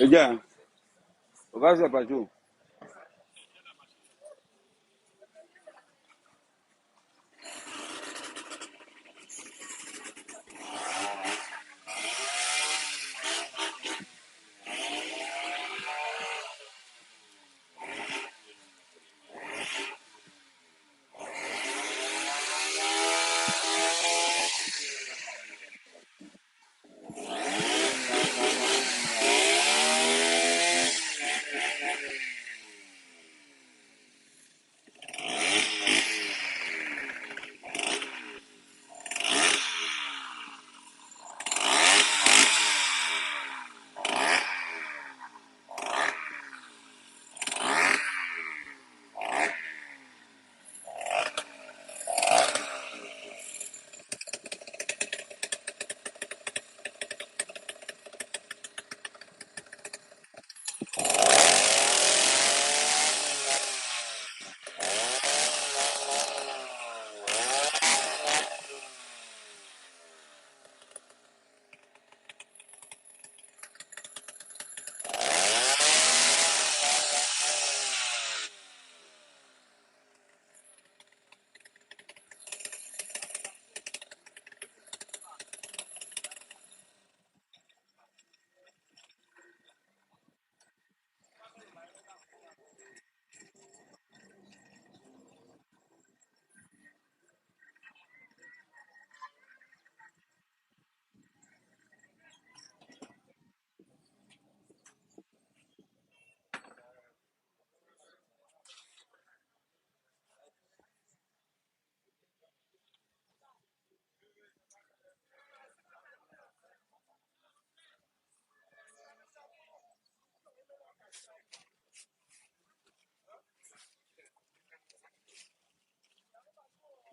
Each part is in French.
gars, on va se passer.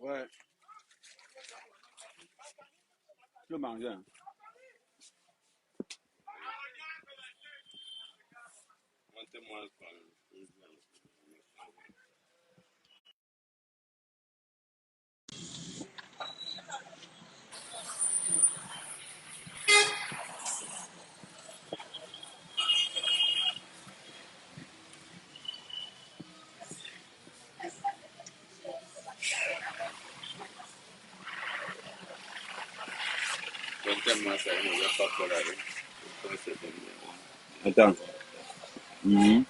Ouais, je mange. Hein. Attends. Mhm.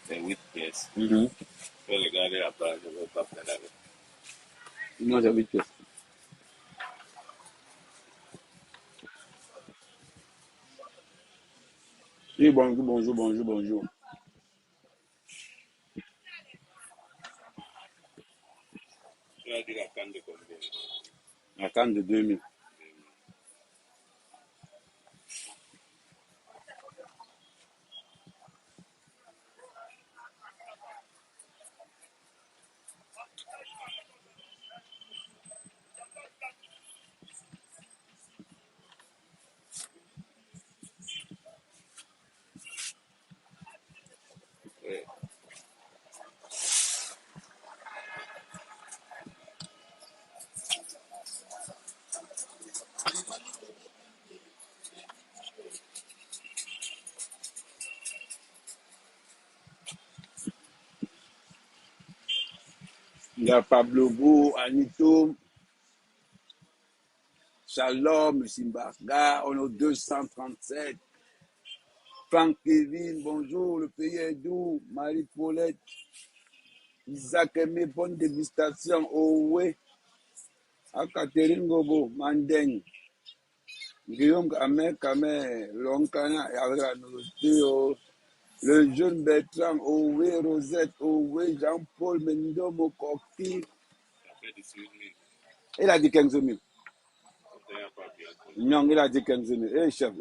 C'est 8 pièces. Mhm. Je peux regarder là-bas, je ne veux pas faire avec. Non, j'ai 8 pièces. Oui, bonjour, bonjour, bonjour, bonjour. Tu as dit la canne de combien? La canne de 2000. Oui. Il y a Pablo Go, Anito, Shalom, Simbaga, on est au 237. Franck Kevin, bonjour, le pays est doux. Marie-Paulette, Isaac Aimé, bonne dégustation. Owe, Catherine Gobo, Mandeng, Guillaume Kamé, Kamé, Lonkana, et avec la nouveauté, le jeune Bertrand, Owe, Rosette, Owe, Jean-Paul Mendo, Mokoki. Ça fait 18 000. Il a dit 15 000. Ça n'a pas bien compris. Non, il a dit 15 000. Eh, chef,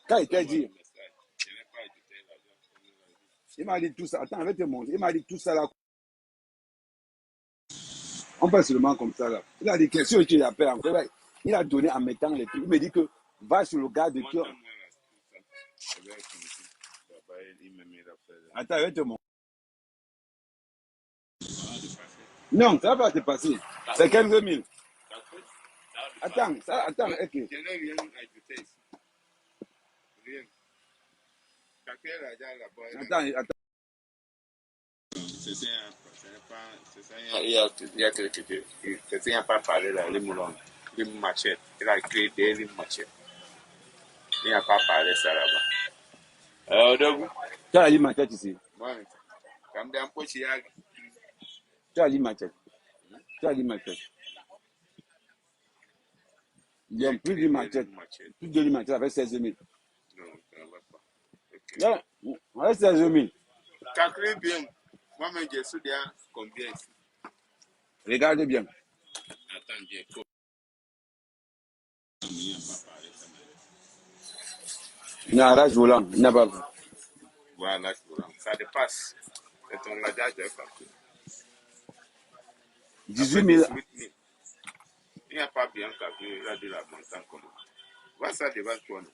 quand il t'a dit, Je n'ai pas écouté l'argent. il m'a dit tout ça. Attends, je vais te montrer. Il m'a dit tout ça là. On passe seulement comme ça là. Il a dit que si tu l'appelles encore, il a donné en mettant les prix. Il me dit que va sur le gars de cœur. Montre-moi là, tout ça. Je vais écouter. Papa, il me met la fête. Attends, je vais te montrer. Ça va te passer. Non, ça va te passer. C'est 15 000. Ça fait. Ça va te Attends, ça, attends, ok. Je n'ai rien ajouté ici. Rien. Quelqu'un a déjà là-bas. Attends. C'est ça, il y a quelqu'un qui n'a pas parlé là, les moulons, les machettes. Il a créé des machettes. Il n'a pas parlé ça là-bas. Donc, Tu as la ligne machette ici. moi, comme d'un peu, il y a. Tu as la ligne machette. Tu as la ligne machette. Donc, plus de machette. Plus de ligne machette avec 16 000. Non, ça ne va pas. Okay. Là, avec 16 000. Calculez bien. Moi-même, j'ai su dire combien ici. Regardez bien. Attendez, Il y a un rage volant. Il n'y a pas. voilà, ça dépasse. Et on l'a déjà calculé. 18 000. Il n'y a pas bien calculé, il a de la montagne comme ça. Vois ça devant toi, non?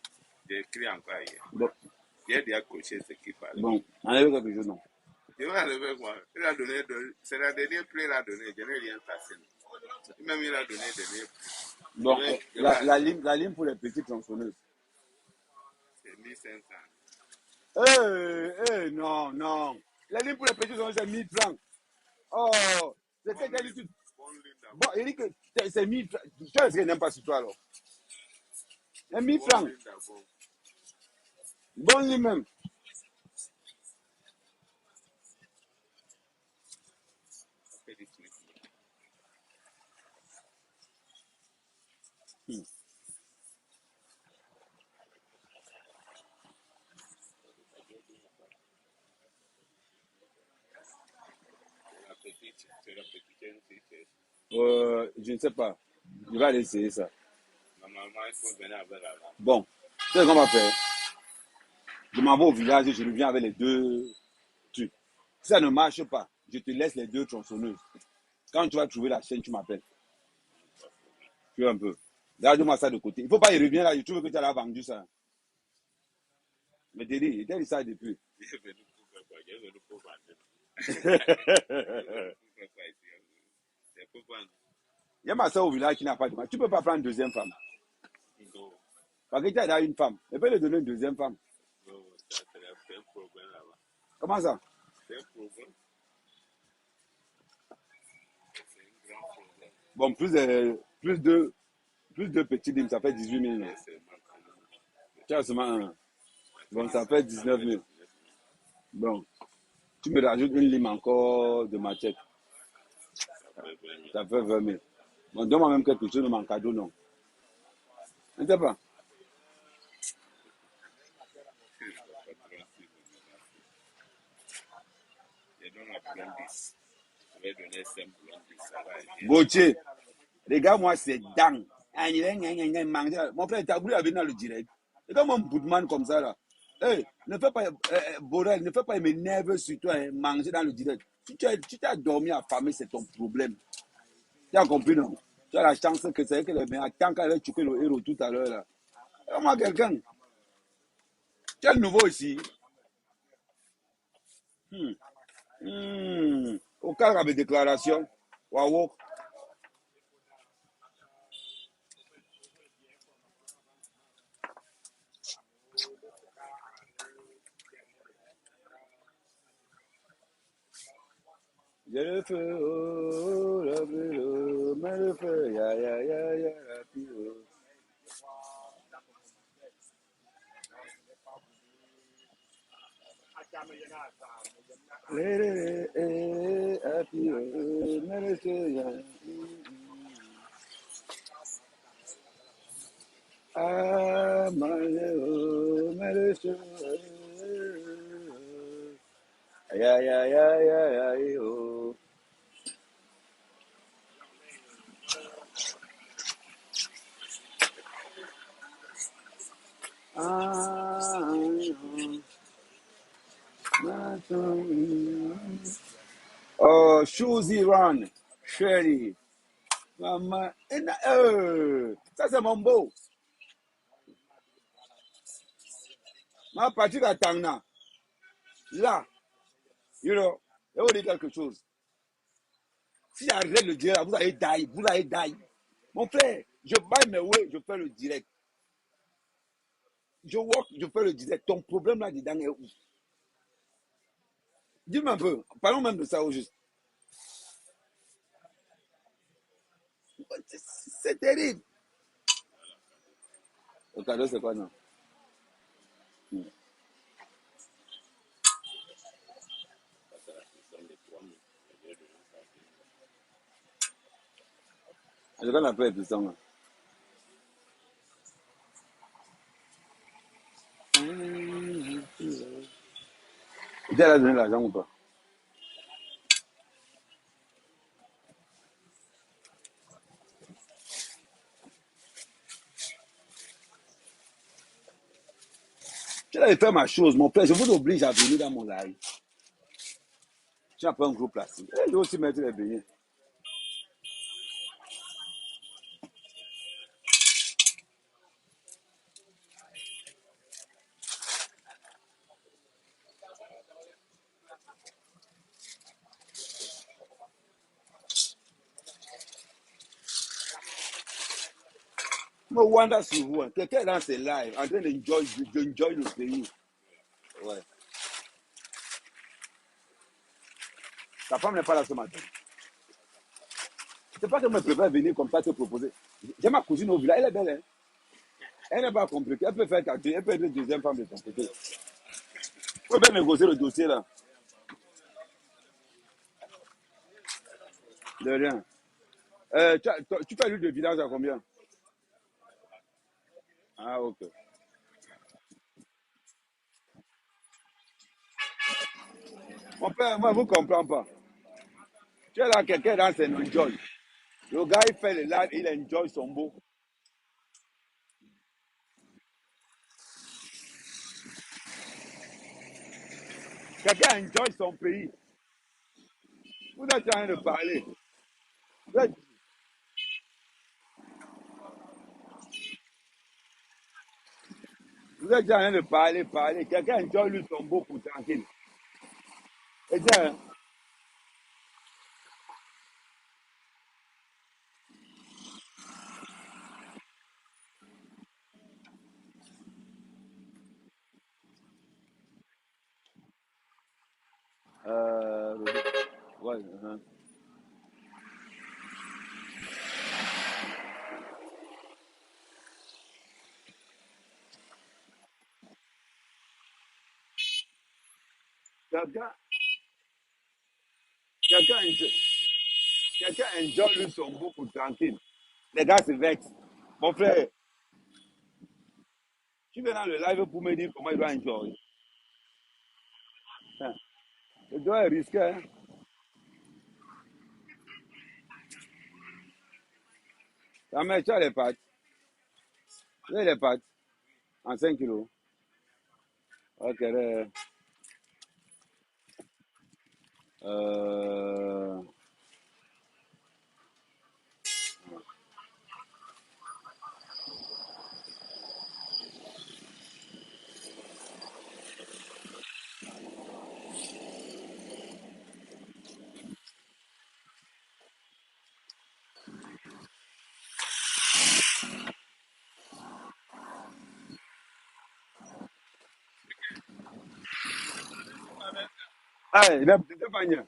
J'ai écrit encore hier. Bon. J'ai déjà coché ce qui parle. Bon, enlevez quelque chose, non. Il va enlever quoi? Il a donné, c'est la dernière plaie qu'il a donné, je n'ai rien cassé. Même il a donné des dernières plaie. Bon, la ligne pour les petites tronçonneuses. C'est 1500. Non. La ligne pour les petites tronçonneuses, c'est 1000 francs. Oh, c'est quelle qualité? Bon, il dit que c'est 1000 francs. Tu sais ce qu'il n'aime pas sur toi, alors. C'est 1000 francs. Bon, lui-même. Je ne sais pas. Je vais aller essayer ça. Normalement, il faut venir avec la lampe. Bon, tu sais ce qu'on va faire? Je m'en vais au village et je reviens avec les deux trucs. Si ça ne marche pas, je te laisse les deux tronçonneuses. Quand tu vas trouver la chaîne, tu m'appelles. Tu vois un peu. Regarde-moi ça de côté. Il ne faut pas y revenir là. Je trouve que tu as vendu ça. Mais Dédé, il t'a dit ça depuis. Il est venu pour faire quoi? Il est venu pour vendre. C'est pour vendre. Il y a ma soeur au village qui n'a pas de femme. Tu ne peux pas prendre une deuxième femme. Non. Parce que tu as déjà une femme. Elle peut lui donner une deuxième femme. Non, c'est un problème là-bas. Comment ça? C'est un problème. C'est un grand problème. Bon, plus de petits limes, ça fait 18 000. Non? Tu as seulement un. Bon, ça fait 19 000. Bon, tu me rajoutes une lime encore de machette. Ça fait 20 000. Bon, donne-moi même quelque chose de mon cadeau, non? Je ne sais pas. Je donne la blondis. Je vais donner 5 blondis. Ça va aider. Gauthier, regarde-moi ces dents. Mon frère, t'as voulu venir dans le direct. Regarde-moi un boudman comme ça là. Hey, ne fais pas, Borel, ne fais pas m'énerver sur toi, hein, manger dans le direct. Si tu t'as dormi affamé, c'est ton problème. Tu as compris, non? Tu as la chance que c'est que le mec, tant qu'elle a tué le héros tout à l'heure là. Regarde-moi quelqu'un. Tu es le nouveau ici. Au cas de déclaration. Waouh. J'ai le feu, oh, la feu, mais le feu, ya, la pire. Happy, mais le feu, ya. Ah, mais le feu, oh. Oh, Choosy Run, Sherry. Maman, ça c'est mon beau. Ma partie à Tangna. Là, you know, je vais vous dire quelque chose. Si j'arrête le dire, vous allez die. Mon frère, Je buy mes way, je fais le direct. Je walk, je fais le direct. Ton problème là-dedans est où? Dis-moi un peu. Parlons même de ça au juste. C'est terrible. Le cadeau, c'est quoi, non? Je vais l'appeler puissant, là. Tu as donné l'argent ou pas? Tu allais faire ma chose, mon père. Je vous oblige à venir dans mon live. Tu n'as pas un gros plastique. Je vais aussi mettre les beignets. Moi, Wanda sur vous. Quelqu'un est dans ses lives en train d'enjoy le pays. Ouais. Ta femme n'est pas là ce matin. C'est pas que je me préfère venir comme ça te proposer. J'ai ma cousine au village, elle est belle. Hein? Elle n'est pas compliquée. Elle peut faire quartier, elle peut être deuxième femme de ton côté. Tu peux bien négocier le dossier là. De rien. Tu fais l'huile de vidange à combien? Ah, ok. Mon père, moi, je ne comprends pas. Tu es là, quelqu'un dans ses enjoy. Le gars, il fait le live, il enjoy son beau. Quelqu'un enjoy son pays. Vous êtes en train de parler. Vous êtes, vous êtes en train de parler. Quelqu'un enjoy lui son beau pour tranquille. Et tiens, euh, ouais, quelqu'un, quelqu'un enjoy, quelqu'un enjoy lui son beau pour tranquille. Les gars se vexent. Mon frère, tu viens dans le live pour me dire comment il doit enjoy. Hein. Je dois risquer. Hein. Ta mère, tu as les pâtes. Tu as les pâtes en 5 kilos. Ok, euh, ah, il est pas bien.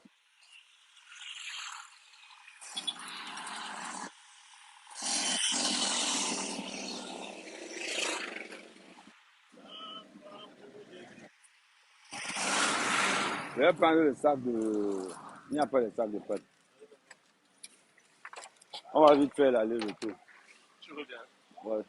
Je vais prendre le sac de. Il n'y a pas de sac de pâtes. On va vite faire l'aller-retour. Ouais,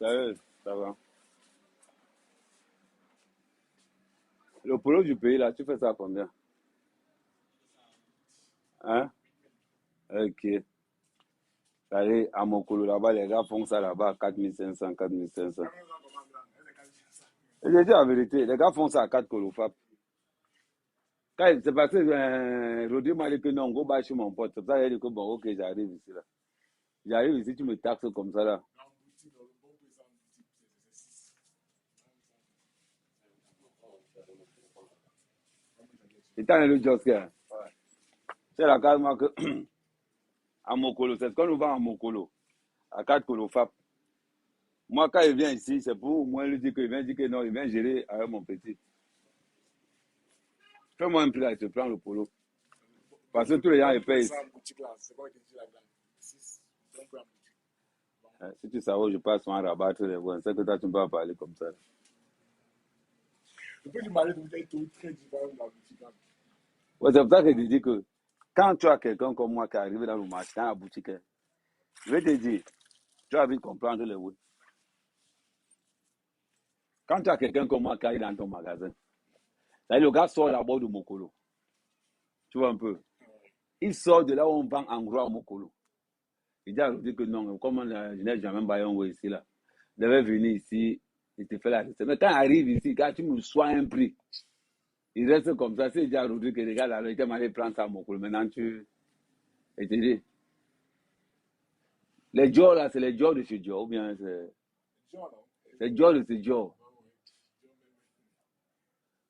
sérieux, ça va. Le polo du pays, là, tu fais ça à combien? Hein? Ok. Allez, à mon colo là-bas, les gars font ça là-bas à 4500, 4500. Et je dis la vérité, les gars font ça à 4 colofap. C'est parce que Rodrigo m'a dit que non, go bas chez mon pote. C'est pour ça qu'il a dit que bon, ok, j'arrive ici là. J'arrive ici, tu me taxes comme ça là. En boutique, dans le bon prix, ça en boutique, c'est 6. Et t'as le job, c'est la case, moi, que à Mokolo, c'est ce qu'on nous vend à Mokolo, à 4 Kolofap. Moi, quand il vient ici, c'est pour au moins lui dire qu'il vient dire que non, il vient gérer avec mon petit. Fais-moi un prix là, il te prend le polo. Parce que tous les gens, ils payent. Ça en boutique là, c'est quoi qui dit la grande 6. Bon prix en boutique. Si tu savais, je passe soin à rabattre les voix. C'est que toi, tu ne peux pas parler comme ça. Le prix du mari de est très différent de la boutique là. Ouais, c'est pour ça que je dis que quand tu as quelqu'un comme moi qui arrive dans le marché, dans la boutique, je vais te dire, tu as envie de comprendre les oui. Quand tu as quelqu'un comme moi qui arrive dans ton magasin, là, le gars sort d'abord de Mokolo. Tu vois un peu. Il sort de là où on vend en gros à Mokolo. Il dit à Rudy que non, comme je n'ai jamais baillon ici là. Il devait venir ici, il te fait la recette. Mais quand il arrive ici, quand tu me sois un prix, il reste comme ça. C'est déjà Rudy que regarde la réalité, il prend ça à Mokolo. Maintenant, tu. Et tu dis, les Joe là, c'est les Joe de chez Joe, ou bien c'est Joe de chez Joe.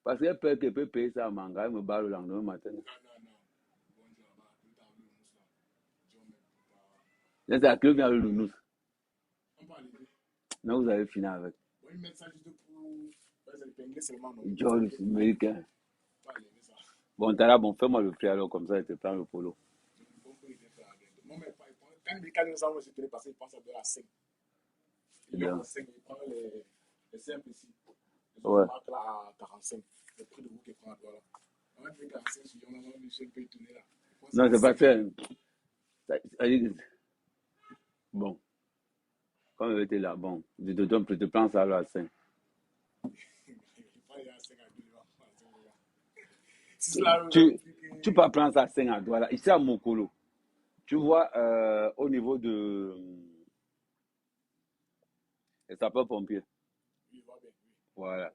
Parce qu'elle peut payer ça à Manga, elle me barre le lendemain matin. C'est à qui vient le lounous. Non, vous avez fini avec. Joe, c'est américain. Bon, t'as là, bon, fais-moi le prix alors, comme ça, je te prends le polo. Quand les gens se tenir parce qu'ils pensent à de la 5. Il y a 5, il prend les simples ici. Les autres marques là à 45. Le prix de vous qui prend à toi là. On va dire 45, si on a un seul peut tourner là. Non, c'est pas ça. Bon, comme elle était là, bon, je te prends ça là à 5. Tu peux prendre ça à 5 à toi là. Ici à Mokolo, tu vois, au niveau de. Les sapeurs-pompiers. Voilà.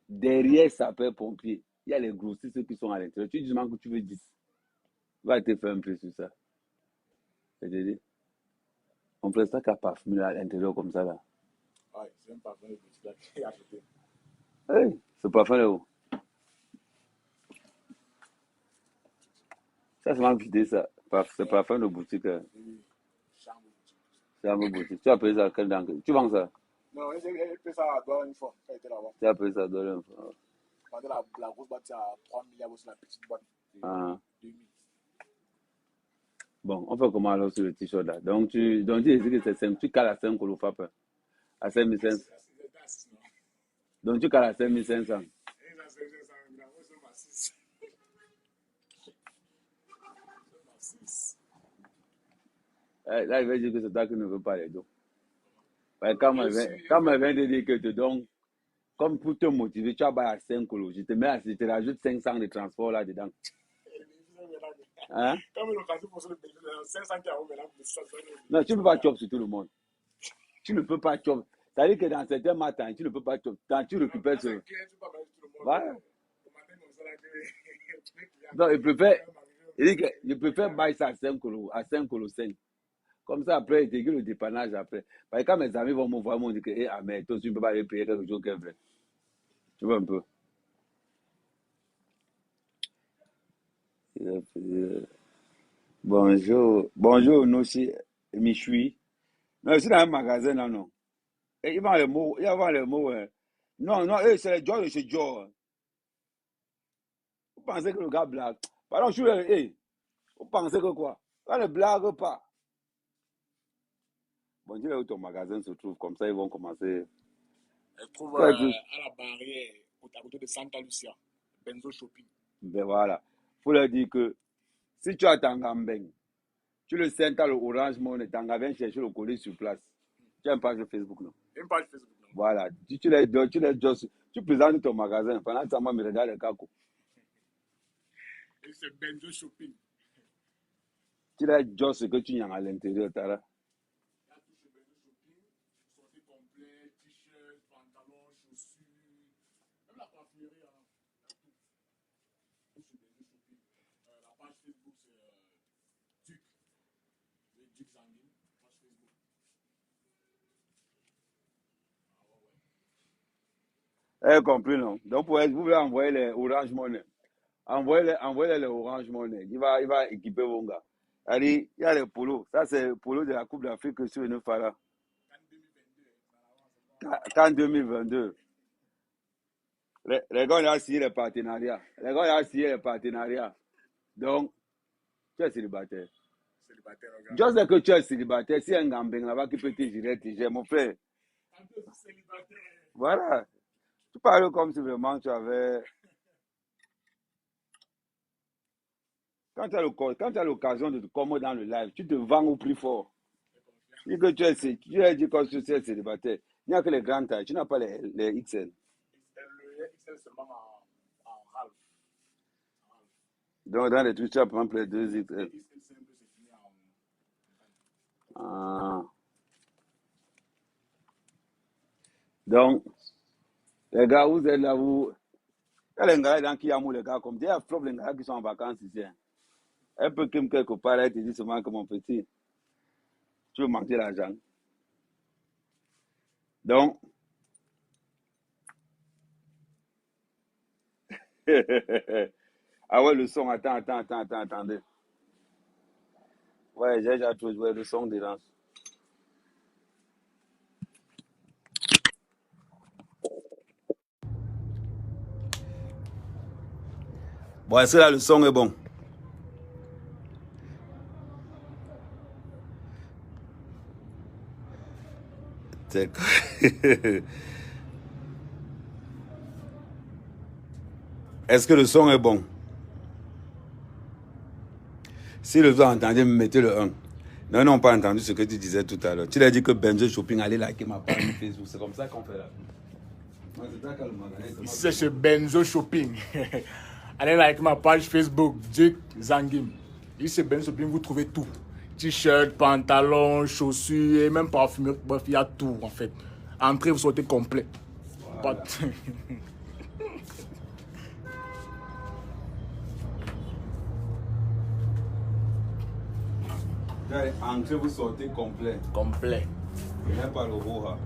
Derrière sapeurs-pompiers, il y a les grossistes qui sont à l'intérieur. Tu dis que tu veux 10. Va te faire un prix sur ça. C'est-à-dire, on fait ça qu'à parfumer à l'intérieur comme ça là. Ouais, c'est un parfum de boutique là qui est acheté. Hey, ce parfum là où? Ça, c'est ma vidé ça. C'est parfum de boutique. Chambre boutique. Tu as payé ça à quel dingue? Tu vends ça? Non, j'ai payé ça à Douala une fois, quand il était là-bas. Tu as payé ça à $1 une fois. La grosse boîte, c'est à 3 milliards, c'est la petite boîte. Ah. 2000. Bon, on fait comment alors sur le t-shirt là? Donc, tu dis que c'est 5, tu cales à 5 Kolofap. À 5500. Donc, tu cales à 5500. Là, il va dire que c'est toi qui ne veux pas les dos. Ouais, quand il vient de dire que te donne, comme pour te motiver, tu as à 5 Kolo. Je te rajoute 500 de transport là-dedans. Hein? Comme l'occasion pour ça, 500 euros maintenant. Non, tu ne peux pas chop sur tout le monde. Tu ne peux pas chop. C'est-à-dire que dans certains matins, tu ne peux pas chop. Quand tu récupères ce. Voilà. Non, il dit que je préfère bailler ça à 5 Kolo, à 5 Kolo 5. Comme ça, après, il te le dépannage après. Parce que quand mes amis vont me voir, ils vont dire que, ah, mais toi, tu ne peux pas aller payer quelque chose qui est vrai. Tu vois un peu. Bonjour. Bonjour, Noshi, Michui. Non, c'est dans un magasin, là, non. Et ils vendent les mots. Ils vendent les mots. Non, non, c'est les Joe de chez Joe. Vous pensez que le gars blague? Pardon, je suis. Vous pensez que quoi? Quand ne blague pas. Bon, dis où ton magasin se trouve. Comme ça, ils vont commencer. Elle trouve à la barrière, à côté de Santa Lucia. Benzo Shopping. Ben voilà. Il faut leur dire que si tu as Tangambeng, tu le sens à l'Orange Money, Tanga vient chercher le colis sur place. Tu as une page Facebook, non? Une page Facebook, non? Voilà. Tu présentes ton magasin. Pendant que ça me regarde le caco. Et c'est Benzo Shopping. Tu l'as juste ce que tu y as à l'intérieur, Tara. Sortie complet, t-shirt, pantalon, chaussures. Même la coiffure, la page Facebook, c'est Duc. Duc Zangin. Page Facebook. Elle compris, non? Donc, vous pouvez envoyer les Orange Money. Envoyez les Orange Money. Il va équiper vos gars. Il y a les polos. Ça, c'est le polo de la Coupe d'Afrique que sur une Fara. Qu'en 2022. Les gars, ils ont signé les partenariats. Donc, tu es célibataire. Je sais que tu es célibataire. Si un gambin là-bas qui peut te gérer, mon frère. Voilà. Tu parles comme si vraiment tu avais. Quand tu as l'occasion de te commoder dans le live, tu te vends au prix fort. Dis que tu es dit que tu es célibataire. Il n'y a que les grandes tailles. Tu n'as pas les XL. Le XL seulement en half. Donc, dans les trucs, tu as par exemple les 2 XL. Ah. Donc, les gars, vous êtes là, vous. Il y a les gars dans qui aiment les gars comme. Il y a les gars qui sont en vacances ici. Un peu comme quelque part, là, il te dit seulement que mon petit, tu veux manquer l'argent. Donc, ah ouais, le son, attendez. Ouais, j'ai déjà trouvé le son dérange. Bon, est-ce que là, le son est bon? Est-ce que le son est bon? Si le son entendez, mettez le 1. Non, non, pas entendu ce que tu disais tout à l'heure. Tu l'as dit que Benzo Shopping allait liker ma page Facebook. C'est comme ça qu'on fait là. Ici, c'est chez Benzo Shopping. Allez liker ma page Facebook, Jake Zangim. Ici, c'est Benzo Shopping, vous trouvez tout. T-shirt, pantalon, chaussures et même parfumerie. Bref, il y a tout en fait. Entrez, vous sortez complet. Voilà. Entrez, vous sortez complet. Complet. Même pas le Roha.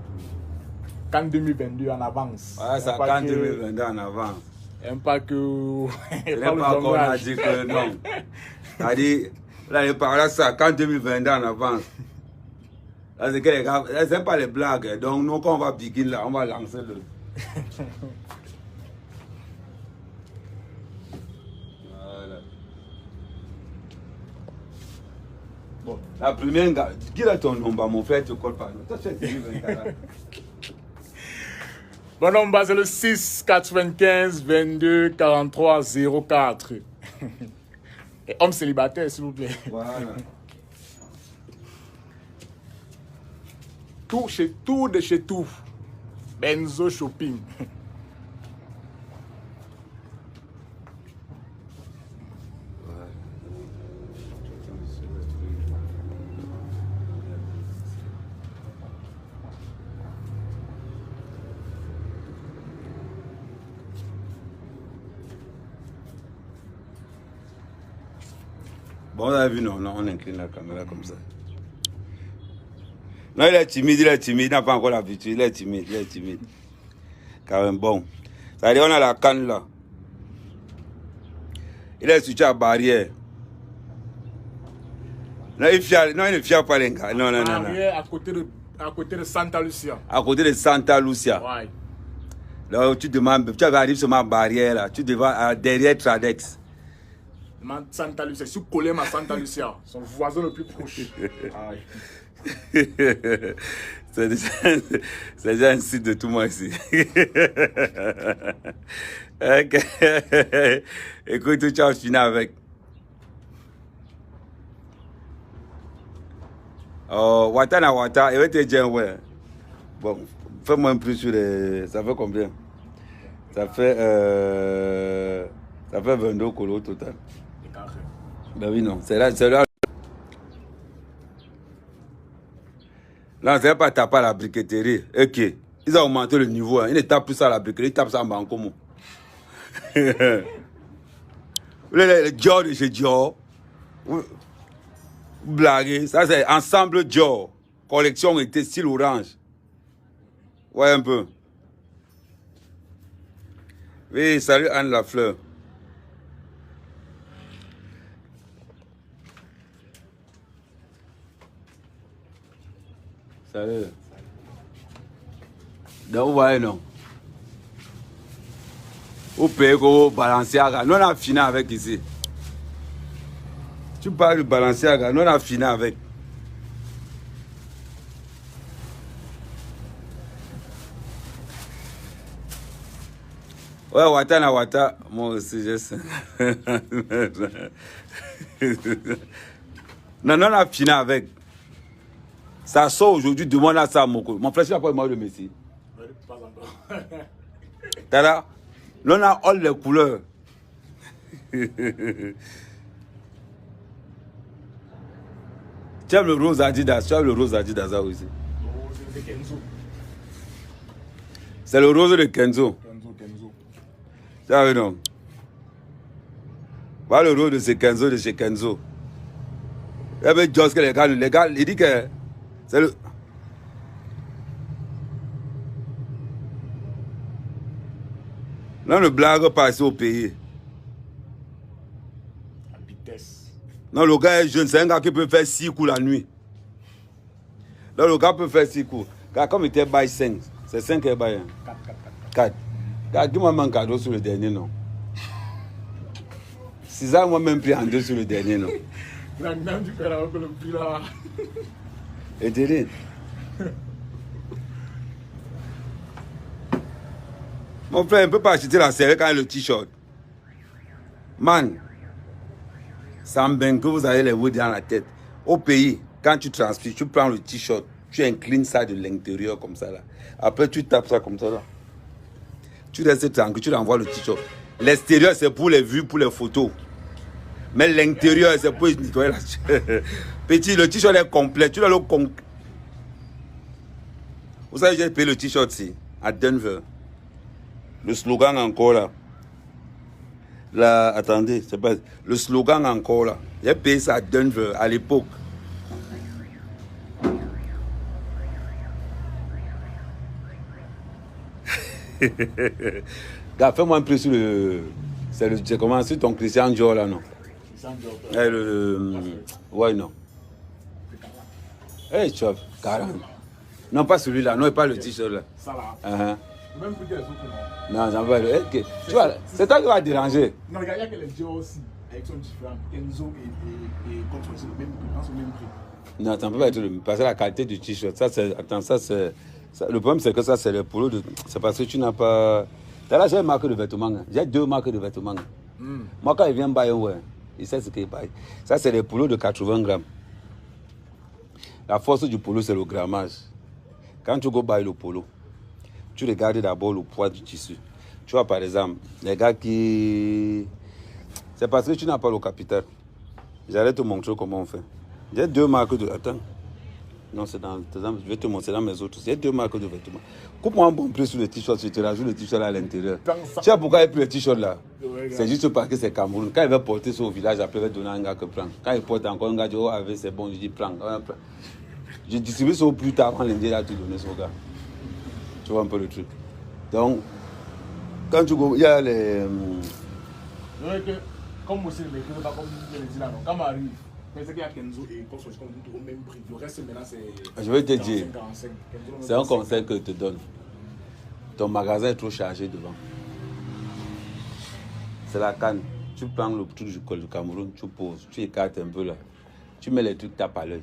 Quand 2022 en avance. Ah, ça quand 2022 en avance. Même pas que. Il n'est pas qu'on a dit que non. A dit, là, il parle de ça quand 2022 en avance. Là, c'est que les gars, c'est pas les blagues. Donc, nous, quand on va begin là, on va lancer le. Voilà. Bon, la première gars, qui a ton nom, mon frère, tu colles pas. Toi, tu es 2024. Mon nombre, c'est le 6 95 22 43 04. Et homme célibataire, s'il vous plaît. Voilà. Tout de chez tout. Benzo Shopping. Bon, on a vu, non, on incline la caméra comme ça. Non, il est timide, il n'a pas encore l'habitude, il est timide. Quand même, bon. Ça veut dire, on a la canne là. Il est sur la barrière. Non, il ne fière pas les gars. Non. À côté de Santa Lucia. À côté de Santa Lucia. Ouais. Là, tu demandes, tu arrives sur ma barrière là, tu devant derrière Tradex. Santa Lucia, sous collé à Santa Lucia, son voisin le plus proche. C'est déjà un site de tout moi ici. Okay. Écoute, tu vas finir avec. Oh, Wata, il va te dire, ouais. Bon, fais-moi un peu sur les. Ça fait combien? Ça fait 22 colos au total. Ben oui, non. C'est là. Là, c'est pas taper à la briqueterie. Ok. Ils ont augmenté le niveau. Hein. Ils ne tapent plus ça à la briqueterie, ils tapent ça en bancomo. Le Dior de chez Dior. Blaguez. Ça, c'est ensemble Dior. Collection était style orange. Ouais, un peu. Oui, salut Anne Lafleur. Salut. Donc, vous voyez, non? Au pays, au Balenciaga. Nous, on a fini avec ici. Tu parles de Balenciaga. Nous, on a fini avec. Ouais, Wata na Wata. Moi aussi, je sais. Non, non, on a fini avec. Ça sort aujourd'hui, demande à ça à mon frère, tu n'as pas eu mal de Messi. Pas encore. Tada, on a all les couleurs. Tu aimes le rose Adidas, tu aimes le rose Adidas ça aussi. C'est Kenzo. C'est le rose de Kenzo. Kenzo. Tu as vu non? Voilà le rose de chez Kenzo, de chez Kenzo. Il y avait Joss que les gars, il dit que c'est le... Non, ne blague pas ici au pays. À vitesse. Non, le gars est jeune, c'est un gars qui peut faire 6 coups la nuit. Là, le gars peut faire 6 coups. Car comme il était bail 5, c'est 5 qui est bail. 4. Dis-moi un cadeau sur le dernier, non. 6 ans, moi-même pris en 2 sur le dernier, non. Même du père avec le prix là. Et Dédé. Mon frère, il ne peut pas acheter la série quand il a le t-shirt. Man, ça me baigne que vous avez les mots dans la tête. Au pays, quand tu transpires, tu prends le t-shirt, tu inclines ça de l'intérieur comme ça là. Après, tu tapes ça comme ça là. Tu restes tranquille, tu renvoies le t-shirt. L'extérieur, c'est pour les vues, pour les photos. Mais l'intérieur, c'est pour nettoyer la Petit, le t-shirt est complet. Tu dois le complet. Vous savez, j'ai payé le t-shirt ici, à Denver. Le slogan encore là. Là, attendez, c'est pas. Le slogan encore là. J'ai payé ça à Denver à l'époque. Gars, fais-moi un peu sur le. C'est comment sur ton Christian Dior là, non? Ouais, non. Hey, chop, 40. Non, pas celui-là, non, pas le t-shirt là. Ça là. Même plus que les autres, non. Non, j'en veux pas. Tu vois, c'est toi qui vas déranger. Non, il y a que les Dior aussi, avec son différent. Kenzo et Contre, c'est le même prix. Non, ça ne peut pas être le même. Parce que la qualité du t-shirt, ça c'est. Attends, ça c'est. Le problème c'est que ça c'est le polo de. C'est parce que tu n'as pas. T'as là, j'ai une marque de vêtements. J'ai 2 marques de vêtements. Moi, quand il vient bailler, ouais, il sait ce qu'il baille. Ça, c'est les polos de 80 grammes. La force du polo, c'est le grammage. Quand tu go bailler le polo, tu regardes d'abord le poids du tissu. Tu vois, par exemple, les gars qui. C'est parce que tu n'as pas le capital. J'allais te montrer comment on fait. J'ai 2 marques de. Attends. Non, c'est dans. Je vais te montrer dans mes autres. J'ai 2 marques de vêtements. Coupe-moi un bon prix sur le t-shirt, je te rajoute le t-shirt à l'intérieur. Tu sais pourquoi il n'y a plus le t-shirt là? C'est juste parce que c'est Cameroun. Quand il va porter ça au village, après il va donner à un gars que prend. Quand il porte encore un gars, dit, oh, avec c'est bon, je dis prends. Je distribue ça plus tard quand l'Indien a tout donné ça au gars. Tu vois un peu le truc. Donc, quand tu go, il y a les. Comme aussi, les pas comme je le dis là, non. Quand m'arrive, c'est qu'il y a Kenzo et Contre, comme au même prix. Le reste maintenant c'est. Je vais te dire, c'est un conseil que je te donne. Ton magasin est trop chargé devant. C'est la canne. Tu prends le truc du Cameroun, tu poses, tu écartes un peu là. Tu mets les trucs tape à l'œil.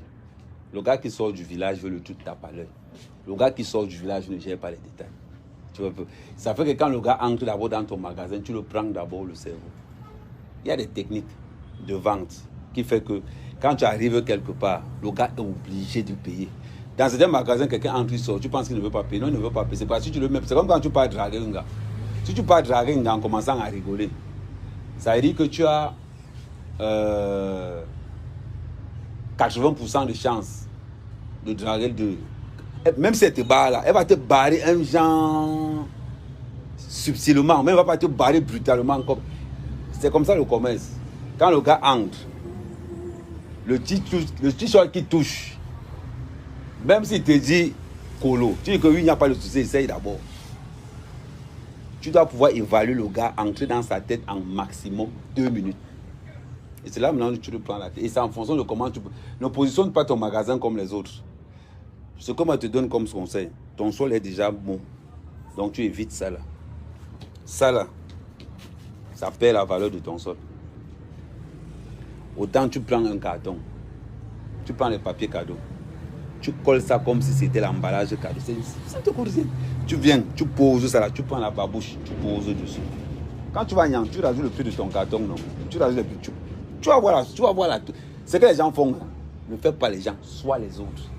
Le gars qui sort du village veut le truc tape à l'œil. Le gars qui sort du village ne gère pas les détails. Tu vois, ça fait que quand le gars entre d'abord dans ton magasin, tu le prends d'abord le cerveau. Il y a des techniques de vente qui fait que quand tu arrives quelque part, le gars est obligé de payer. Dans certains magasins, quelqu'un entre, il sort, tu penses qu'il ne veut pas payer. Non, il ne veut pas payer. C'est parce que tu le mets. C'est comme quand tu pars draguer un gars. Si tu pars draguer un gars en commençant à rigoler, ça veut dire que tu as 80% de chance de draguer de. Même si elle te barre là, elle va te barrer un genre subtilement, mais elle ne va pas te barrer brutalement. C'est comme ça le commerce. Quand le gars entre, le t-shirt qui touche, même s'il te dit colo, tu dis que oui, il n'y a pas de souci, essaye d'abord. Tu dois pouvoir évaluer le gars, entrer dans sa tête en maximum 2 minutes. Et c'est là maintenant que tu le prends la tête. Et c'est en fonction de comment tu... Ne positionne pas ton magasin comme les autres. Ce que moi te donne comme conseil, ton sol est déjà bon. Donc tu évites ça là. Ça là, ça perd la valeur de ton sol. Autant tu prends un carton, tu prends les papiers cadeaux, tu colles ça comme si c'était l'emballage cadeau. Ça te coûte. Tu viens, tu poses ça là, tu prends la babouche, tu poses dessus. Quand tu vas y en, tu rajoutes le prix de ton carton, non? Tu rajoutes le prix. Tu vas voir là. Ce que les gens font, ne faites pas les gens, sois les autres.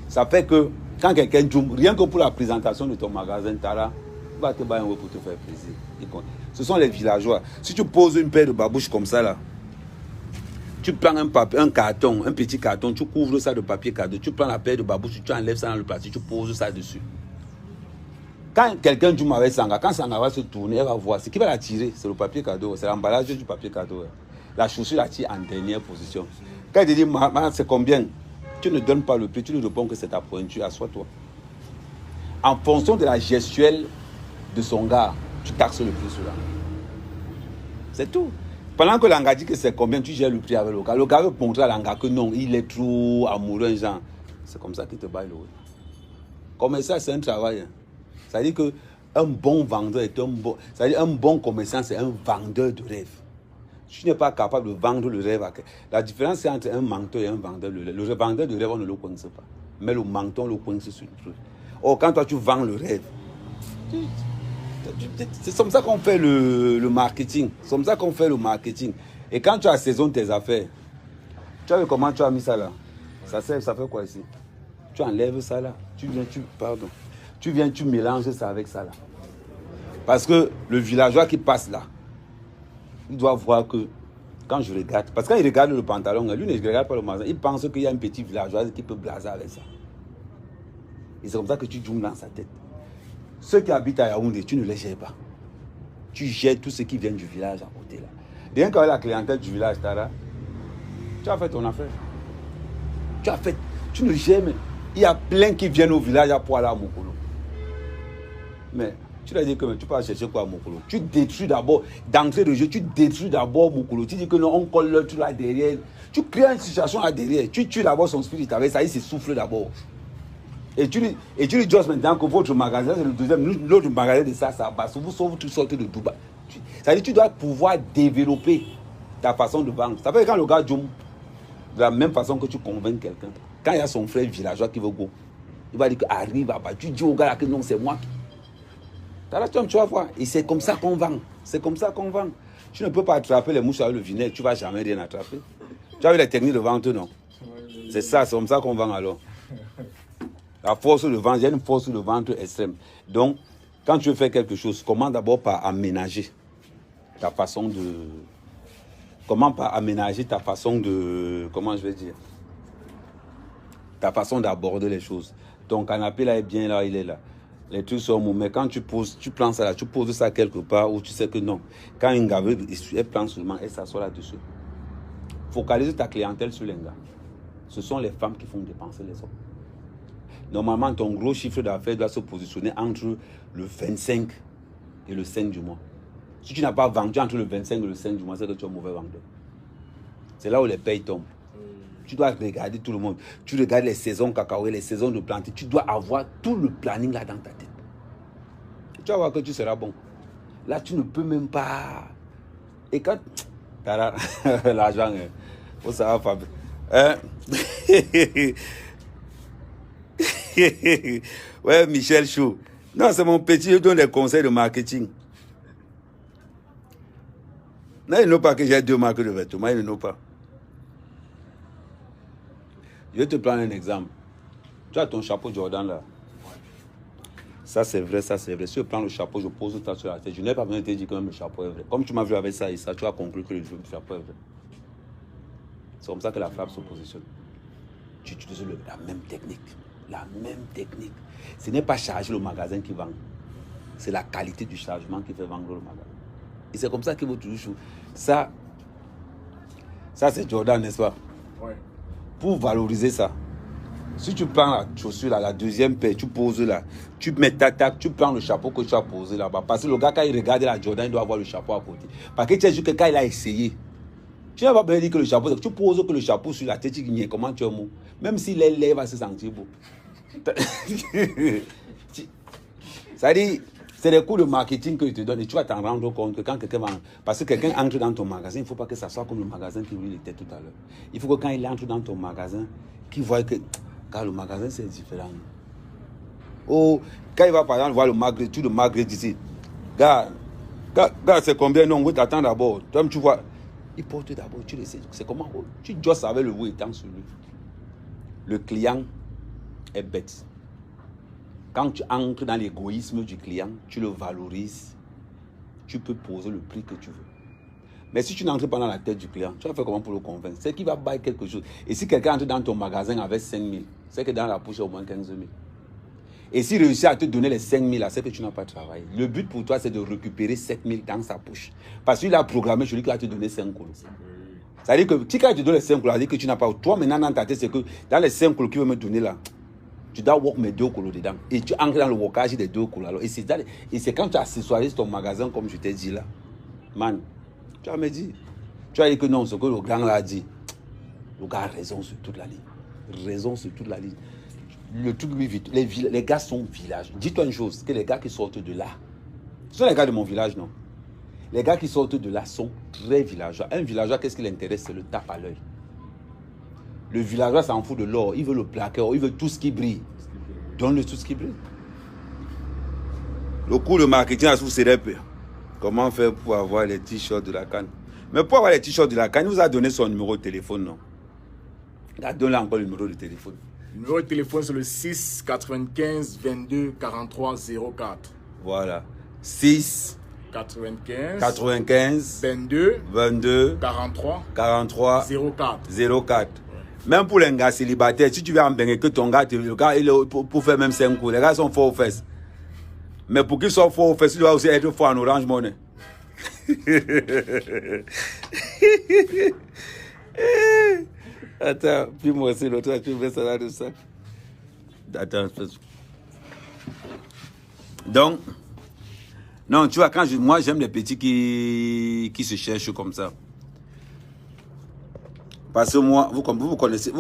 Ça fait que quand quelqu'un joue, rien que pour la présentation de ton magasin, Tara, tu vas te battre pour te faire plaisir. Ce sont les villageois. Si tu poses une paire de babouches comme ça là, tu prends un carton, un petit carton, tu couvres ça de papier cadeau, tu prends la paire de babouches, tu enlèves ça dans le plastique, tu poses ça dessus. Quand quelqu'un joue avec Sanga, quand Sanga va se tourner, elle va voir. Ce qui va l'attirer, c'est le papier cadeau, c'est l'emballage du papier cadeau. La chaussure l'attire en dernière position. Quand il te dit, c'est combien? Tu ne donnes pas le prix, tu lui réponds que c'est ta pointure, assois-toi. En fonction de la gestuelle de son gars, tu taxes le prix sur là. C'est tout. Pendant que l'anga dit que c'est combien, tu gères le prix avec le gars. Le gars veut montrer à l'anga que non, il est trop amoureux, genre. C'est comme ça qu'il te baille le. Commerçant, c'est un travail. Ça veut dire qu'un bon vendeur est un bon... Ça veut dire un bon commerçant, c'est un vendeur de rêve. Si tu n'es pas capable de vendre le rêve, la différence c'est entre un menteur et un vendeur de rêve. Le vendeur de rêve, on ne le coince pas. Mais le menteur, on le coince sur le truc. Or, quand toi, tu vends le rêve, c'est comme ça qu'on fait le marketing. C'est comme ça qu'on fait le marketing. Et quand tu assaisonnes tes affaires, tu as vu comment tu as mis ça là? Ça fait quoi ici? Tu enlèves ça là. Tu viens, tu mélanges ça avec ça là. Parce que le villageois qui passe là, il doit voir que, quand je regarde, parce que quand il regarde le pantalon, lui ne regarde pas le magasin, il pense qu'il y a un petit villageois qui peut blaser avec ça. Et c'est comme ça que tu joues dans sa tête. Ceux qui habitent à Yaoundé, tu ne les gères pas. Tu gères tout ce qui vient du village à côté là. Rien qu'avec la clientèle du village, Tara, tu as fait ton affaire. Tu ne gères même. Il y a plein qui viennent au village pour aller à Mokolo. Mais tu leur dis que tu peux chercher quoi à Mokolo? Tu détruis d'abord, d'entrée de jeu, tu détruis d'abord Mokolo. Tu dis que non, on colle le truc là derrière. Tu crées une situation là derrière. Tu tues d'abord son spirit avec ça, il s'essouffle d'abord. Et tu lui dis maintenant que votre magasin, c'est le deuxième, l'autre magasin de ça passe. Vous sauvez toutes sortes de Dubaï. Ça veut dire que tu dois pouvoir développer ta façon de vendre. Ça veut dire quand le gars joue, de la même façon que tu convaincs quelqu'un, quand il y a son frère villageois qui veut go, il va dire que arrive là-bas. Tu dis au gars là que non, c'est moi qui. Tu vas voir. Et c'est comme ça qu'on vend. C'est comme ça qu'on vend. Tu ne peux pas attraper les mouches avec le vinaigre, tu ne vas jamais rien attraper. Tu as vu les techniques de vente, non? C'est ça, c'est comme ça qu'on vend alors. La force de vente, il y a une force de vente extrême. Donc, quand tu veux faire quelque chose, commence d'abord par aménager ta façon de... Comment je vais dire? Ta façon d'aborder les choses. Ton canapé là est bien là, il est là. Les trucs sont mous. Mais quand tu prends ça là, tu poses ça quelque part où tu sais que non. Quand une gars elle prend seulement, elle s'assoit là-dessus. Focalise ta clientèle sur les gars. Ce sont les femmes qui font dépenser les hommes. Normalement, ton gros chiffre d'affaires doit se positionner entre le 25 et le 5 du mois. Si tu n'as pas vendu entre le 25 et le 5 du mois, c'est que tu es un mauvais vendeur. C'est là où les payes tombent. Tu dois regarder tout le monde. Tu regardes les saisons cacahuètes, les saisons de plantes. Tu dois avoir tout le planning là dans ta tête. Tu vas voir que tu seras bon. Là, tu ne peux même pas... Et quand... L'argent, faut savoir fabriquer. Ouais, Michel Chou. Non, c'est mon petit, je donne des conseils de marketing. Non, il ne pas que j'ai 2 marques de vêtements, il ne pas. Je vais te prendre un exemple. Tu as ton chapeau Jordan là. Ça c'est vrai, ça c'est vrai. Si je prends le chapeau, je pose ça sur la tête. Je n'ai pas besoin de te dire que même le chapeau est vrai. Comme tu m'as vu avec ça et ça, tu as compris que le chapeau est vrai. C'est comme ça que la frappe se positionne. Tu utilises la même technique. La même technique. Ce n'est pas charger le magasin qui vend. C'est la qualité du chargement qui fait vendre le magasin. Et c'est comme ça qu'il faut toujours... Ça c'est Jordan, n'est-ce pas? Ouais. Pour valoriser ça, Si tu prends la chaussure là, la deuxième paire, tu poses là, tu mets tac, tu prends le chapeau que tu as posé là-bas. Parce que le gars, quand il regarde la Jordan, il doit avoir le chapeau à côté. Parce que tu as vu que quand il a essayé, tu n'as pas besoin de dire que le chapeau, tu poses que le chapeau sur la tête, tu dis comment tu es mou. Même si les lèvres se sentir beau. Ça dit, c'est des cours de marketing que je te donne et tu vas t'en rendre compte que quand quelqu'un va... Parce que quelqu'un entre dans ton magasin, il ne faut pas que ça soit comme le magasin qui lui était tout à l'heure. Il faut que quand il entre dans ton magasin, qu'il voit que... Car le magasin, c'est différent. Oh, quand il va par exemple voir le magasin, tout le magasin d'ici. Gars, c'est combien? Non, oui, t'attends d'abord. Toi, tu vois, il porte d'abord, tu le sais. C'est comment? Tu josses avec le oui étant sur lui. Le client est bête. Quand tu entres dans l'égoïsme du client, tu le valorises. Tu peux poser le prix que tu veux. Mais si tu n'entres pas dans la tête du client, tu vas faire comment pour le convaincre? C'est qu'il va bailler quelque chose. Et si quelqu'un entre dans ton magasin avec 5 000, c'est que dans la poche, il y a au moins 15 000. Et s'il réussit à te donner les 5 000, c'est que tu n'as pas travaillé. Le but pour toi, c'est de récupérer 7 000 dans sa poche. Parce qu'il a programmé celui qui va te donner 5 colos. Ça veut dire que si quand il te donne les 5 colos, ça veut dire que tu n'as pas. Toi, maintenant, dans ta tête, c'est que dans les 5 colos qu'il veut me donner là, tu dois work mes 2 colos dedans. Et tu entres dans le workage des 2 colos. Alors, et c'est quand tu accessoirises ton magasin, comme je t'ai dit là. Man, tu vas me dire. Tu as dit que non, ce que le grand là a dit. Le gars a raison sur toute la ligne. Raison sur toute la ligne. Le truc lui vite. Les gars sont village. Dis-toi une chose, que les gars qui sortent de là, ce sont les gars de mon village, non? Les gars qui sortent de là sont très villageois. Un villageois, qu'est-ce qui l'intéresse? C'est le tape à l'œil. Le villageois s'en fout de l'or. Il veut le plaquer, il veut tout ce qui brille. Donne-le tout ce qui brille. Le cours de marketing à sous-CDP. Comment faire pour avoir les t-shirts de la canne? Mais pour avoir les t-shirts de la canne, il vous a donné son numéro de téléphone, non? Donne-lui encore le numéro de téléphone. Le numéro de téléphone, c'est le 6 95 22 43 04. Voilà. 6 95 22 43 04. Même pour les gars célibataires, si tu veux embaigner que ton gars, le gars, il est pour faire même 5 coups. Les gars sont forts aux fesses. Mais pour qu'ils soient forts aux fesses, il doit aussi être fort en Orange Money. Attends, puis moi aussi, l'autre, tu veux ça là de ça. Attends. Donc, non, tu vois, moi j'aime les petits qui se cherchent comme ça. Parce que moi, vous connaissez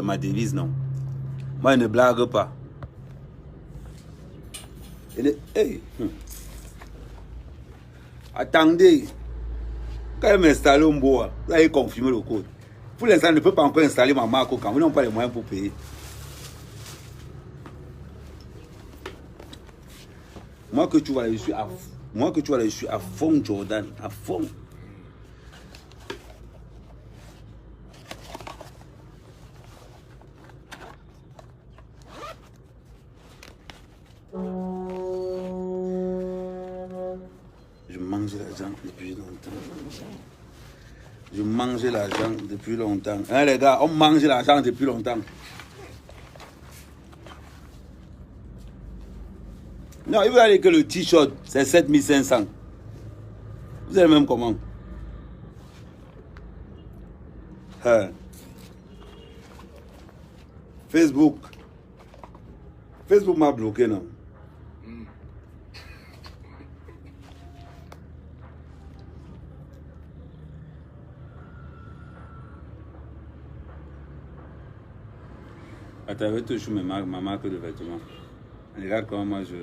ma devise, non? Moi, je ne blague pas. Hey. Attendez. Quand elle m'installe au bois, vous allez confirmer le code. Pour l'instant, je ne peux pas encore installer ma marque quand vous n'avez pas les moyens pour payer. Moi que tu vois, je suis à fond Jordan, à fond. Je mange l'argent depuis longtemps. Je mange l'argent depuis longtemps. Hein, les gars, on mange l'argent depuis longtemps. Non, il veut aller que le t-shirt, c'est 7500. Vous allez même comment? Hein. Facebook m'a bloqué, non? Attends, je vais toucher ma marque de vêtements. Regarde comment moi je...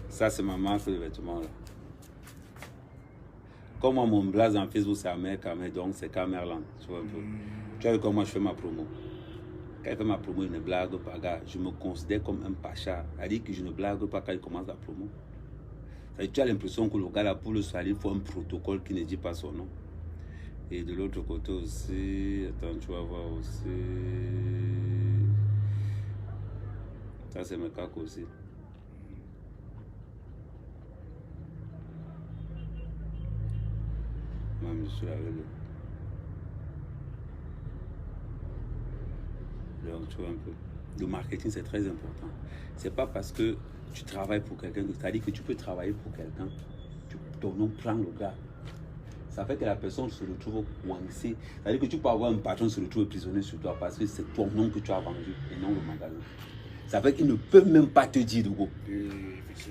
Ça, c'est ma marque de vêtements. Là. Comme moi, mon blaze en Facebook, c'est Amer Kamer, donc c'est Camerland. Tu vois un peu. Tu vois comment je fais ma promo. Quand je fais ma promo, je ne blague pas, gars. Je me considère comme un pacha. C'est-à-dire que je ne blague pas quand il commence la promo. Tu as l'impression que le gars, là, pour le salir, il faut un protocole qui ne dit pas son nom. Et de l'autre côté aussi, attends, tu vas voir aussi. Ça, c'est mes cacs aussi. Même je suis avec le. Donc, tu vois un peu. Le marketing, c'est très important. C'est pas parce que tu travailles pour quelqu'un, c'est-à-dire que tu peux travailler pour quelqu'un. Ton nom prend le gars. ça fait que la personne se retrouve coincée. C'est-à-dire que tu peux avoir un patron se retrouve prisonnier sur toi parce que c'est ton nom que tu as vendu et non le magasin. Ça fait qu'il ne peut même pas te dire de go.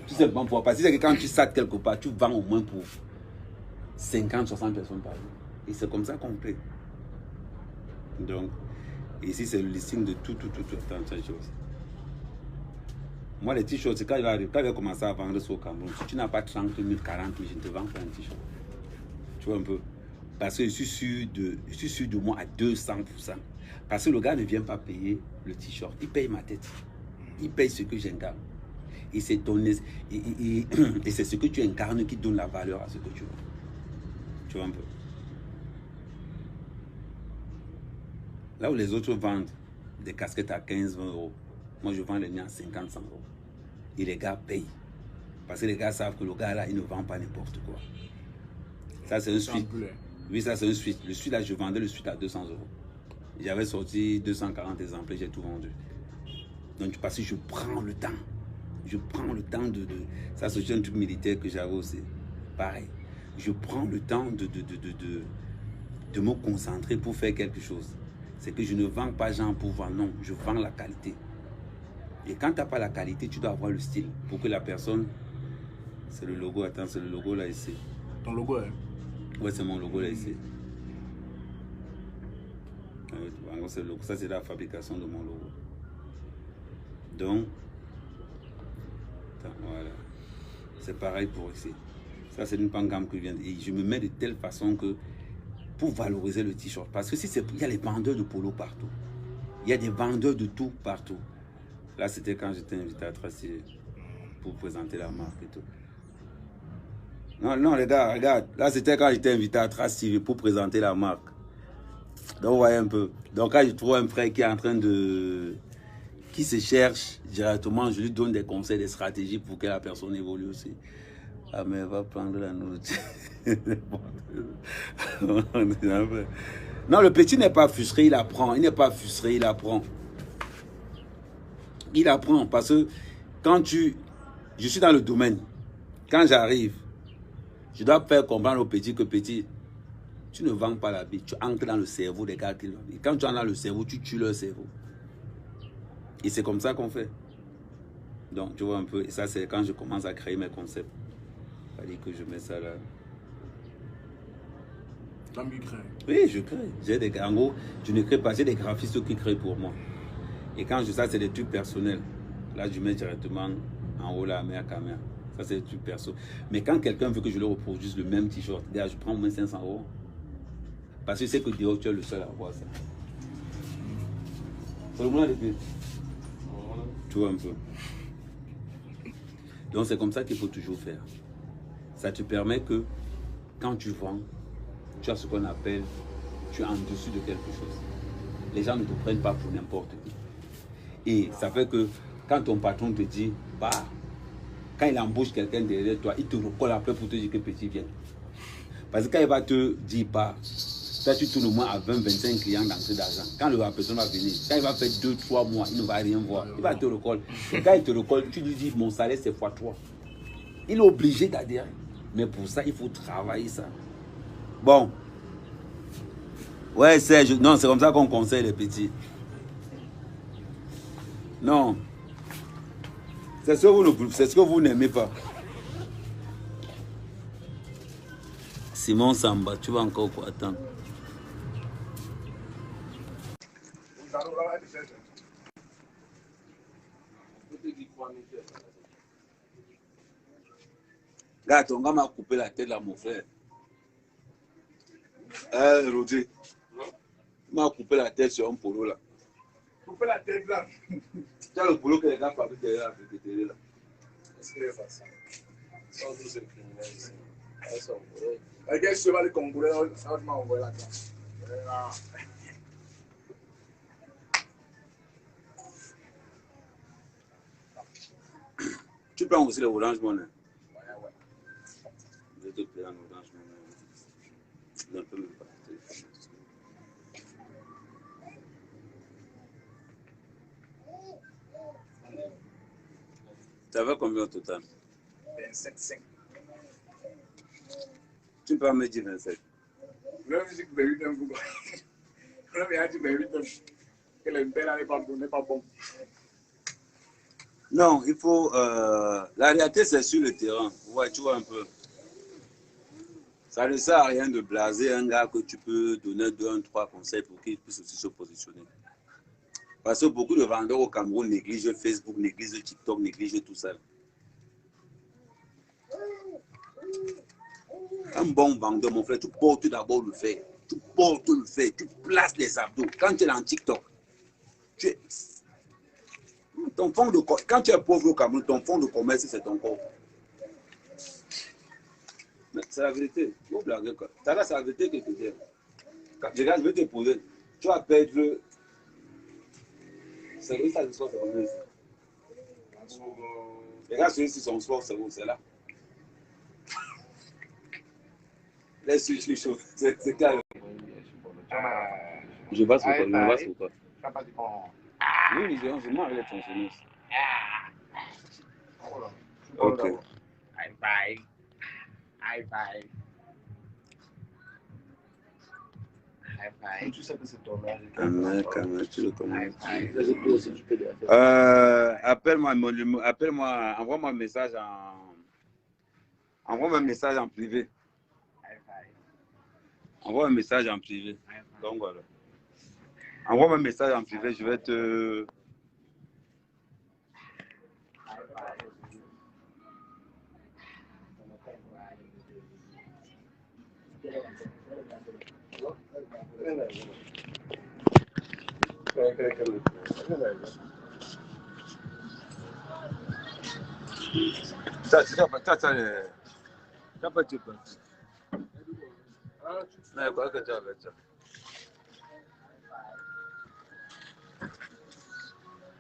Tout simplement pour parce que c'est que quand tu sacs quelque part, tu vends au moins pour 50, 60 personnes par jour. Et c'est comme ça qu'on fait. Donc, ici c'est le listing de tout. Attends, chose. Moi, les t-shirts, quand j'ai commencé à vendre ça au Cameroun, si tu n'as pas 30 000, 40 000, je ne te vends pas un t-shirt. Tu vois un peu. Parce que je suis sûr de moi à 200%. Parce que le gars ne vient pas payer le t-shirt. Il paye ma tête. Il paye ce que j'incarne. Et c'est ce que tu incarnes qui donne la valeur à ce que tu veux. Tu vois un peu. Là où les autres vendent des casquettes à 15, 20 euros, moi je vends les miens à 50, 100 euros. Et les gars payent. Parce que les gars savent que le gars là, il ne vend pas n'importe quoi. Ça c'est un suite. Oui, ça c'est un suite. Le suite là, je vendais le suite à 200 euros. J'avais sorti 240 exemplaires, j'ai tout vendu. Donc parce que je prends le temps. Je prends le temps de... Ça c'est un truc militaire que j'avais aussi. Pareil. Je prends le temps de me concentrer pour faire quelque chose. C'est que je ne vends pas gens pour vendre, non. Je vends la qualité. Et quand tu n'as pas la qualité, tu dois avoir le style. Pour que la personne... C'est le logo, attends, c'est le logo là ici. Ton logo, hein? Ouais, c'est mon logo là ici. C'est le logo. Ça, c'est la fabrication de mon logo. Donc, attends, voilà. C'est pareil pour ici. Ça, c'est une pangame que je viens de... Et je me mets de telle façon que pour valoriser le t-shirt. Parce que si c'est... Il y a les vendeurs de polo partout. Il y a des vendeurs de tout partout. Là, c'était quand j'étais invité à Tracy pour présenter la marque et tout. Non, les gars, regarde. Là, c'était quand j'étais invité à Tracy pour présenter la marque. Donc, vous voyez un peu. Donc, quand je trouve un frère qui est en train de... qui se cherche directement, je lui donne des conseils, des stratégies pour que la personne évolue aussi. Ah, mais elle va prendre la nourriture. Non, le petit n'est pas frustré, il apprend. Il n'est pas frustré, il apprend. Il apprend parce que quand je suis dans le domaine, quand j'arrive, je dois faire comprendre au petit que petit, tu ne vends pas la vie, tu entres dans le cerveau des gars qui l'ont. Et quand tu entres dans le cerveau, tu tues leur cerveau. Et c'est comme ça qu'on fait. Donc, tu vois un peu, et ça c'est quand je commence à créer mes concepts. C'est-à-dire que je mets ça là. Oui, je crée. J'ai des gars, en gros, je ne crée pas, j'ai des graphistes qui créent pour moi. Et quand je ça, c'est des trucs personnels. Là, je mets directement en haut la caméra. Ça, c'est des trucs perso. Mais quand quelqu'un veut que je le reproduise le même t-shirt, je prends au moins 500 euros. Parce que c'est que dehors, tu es le seul à voir ça. C'est le moins depuis. Tu vois un peu. Donc, c'est comme ça qu'il faut toujours faire. Ça te permet que quand tu vends, tu as ce qu'on appelle, tu es en dessus de quelque chose. Les gens ne te prennent pas pour n'importe qui. Et ça fait que quand ton patron te dit, bah, quand il embauche quelqu'un derrière toi, il te recolle après pour te dire que petit vient. Parce que quand il va te dire, bah, toi tu tournes au moins à 20, 25 clients d'entrée d'argent. Quand la personne va venir, quand il va faire 2, 3 mois, il ne va rien voir. Il va te recoller. Et quand il te recolle, tu lui dis, mon salaire c'est x3. Il est obligé d'adhérer. Mais pour ça, il faut travailler ça. Bon. Ouais, non, c'est comme ça qu'on conseille les petits. Non. C'est ce que vous n'aimez pas. Simon Samba, tu vas encore quoi attendre? Gars, ton gars m'a coupé la tête là, mon frère. Roger. Il m'a coupé la tête sur un polo là. Coupé la tête là. Tu as le polo que les gars fabriquent derrière la télé là. Est-ce qu'il est facile? Sans doute c'est criminel ici. Regarde ce cheval congolais là, ça m'a envoyé là. Tu prends aussi le Orange Money. Ouais. Je te paye en Orange Money. Je ne peux même pas. Ça va combien au total? 27,5. Tu peux me dire 27. La musique de 8 ans, on a dit de 8 ans que le père n'est pas bon. Non, il faut. La réalité, c'est sur le terrain. Ouais, tu vois un peu. Ça ne sert à rien de blaser un gars que tu peux donner 2, 3 conseils pour qu'il puisse aussi se positionner. Parce que beaucoup de vendeurs au Cameroun négligent Facebook, négligent TikTok, négligent tout ça. Un bon vendeur, mon frère, tu portes d'abord le fait. Tu portes le fait. Tu places les abdos. Quand tu es en TikTok, tu es... ton fond de... quand tu es pauvre au Cameroun, ton fond de commerce, c'est ton corps. C'est la vérité. Vous blaguez quoi. C'est la vérité que je te dis. Regarde, je vais te poser. Tu vas perdre. C'est vrai, ça, le sport, c'est comme ça. Regarde, celui-ci, son sport, c'est où? C'est là. Laisse-lui chaud. C'est calme. Je passe pour quoi? Je passe pour quoi? Oui, je m'en avec les fonctionnaires. Ok. Bye. Bye. Tu sais que c'est ton âge. Tu le connais. Appelle-moi, envoie-moi un message en privé. Envoie un message en privé. Donc voilà. Envoie-moi un message en privé, je vais te...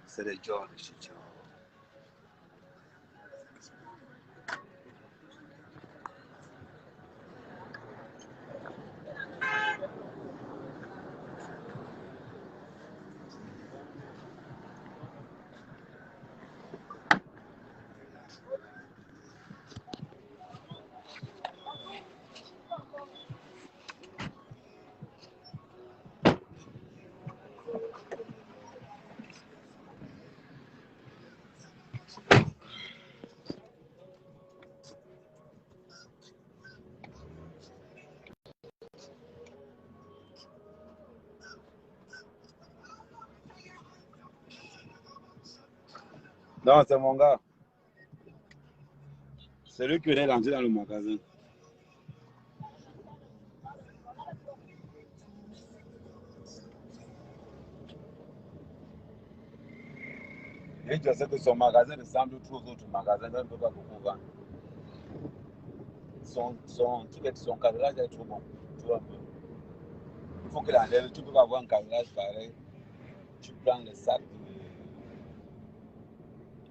C'est le genre de shit. Non, c'est mon gars. C'est lui qui est rentré dans le magasin. Et je sais que son magasin ressemble trop aux autres magasins, donc il ne peut pas beaucoup vendre. Son cadrage est trop bon. Tu vois un peu. Il faut qu'il enlève. Tu ne peux pas avoir un cadrage pareil. Tu prends le sac de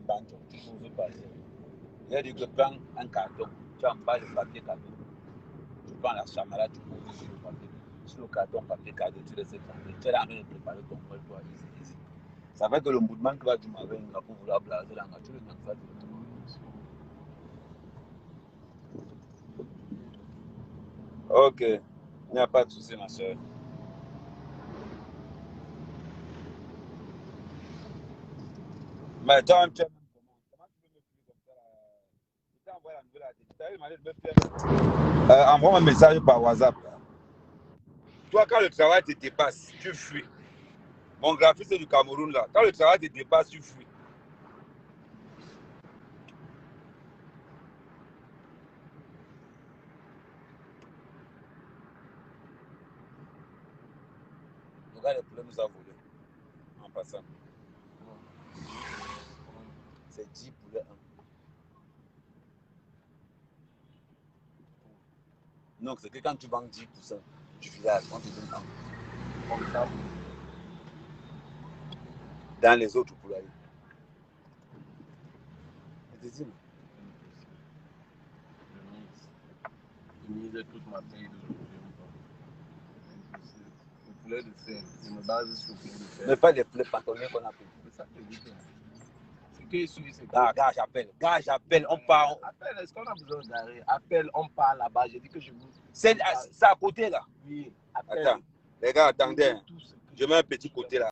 banton, tu poses par terre. Il a dit que prends un carton, tu emballes le papier carton. Tu prends la chamara, tu poses sur le papier. Sur le carton, papier carton, tu laisses trembler. Tu es en train de préparer ton bol, toi, ici. Ça fait que le mouvement qui va du matin, il va pour vouloir blaser la nature, il va Ok, il n'y a pas de souci, ma soeur. Mais toi, tu es même comment? Comment tu peux me fuir comme ça? Je t'ai envoyé la nouvelle à Tu as demandé de me faire. Envoie un message par WhatsApp. Toi, quand le travail te dépasse, tu fuis. Mon graphiste du Cameroun, là, quand le travail te dépasse, tu fuis. Regarde le poulet nous a volé en passant. C'est 10 poulets. Donc, c'est que quand tu vends 10% du village, on te donne comme ça. Dans les autres poulailles. Je te dis, Je misais toute ma taille d'aujourd'hui. Le poulet de ferme. Je me base sur le poulet de ferme. mais pas les poulets patonnés qu'on a pris. C'est ça que je dis. Que suivi, c'est Gars, j'appelle, on part. Appelle, est-ce qu'on a besoin d'arrêt? Appelle, on part là-bas. J'ai dit que je vous. C'est à côté là. Oui, appelle. Attends, les gars, attendez. Tout ce que Je mets un petit côté là.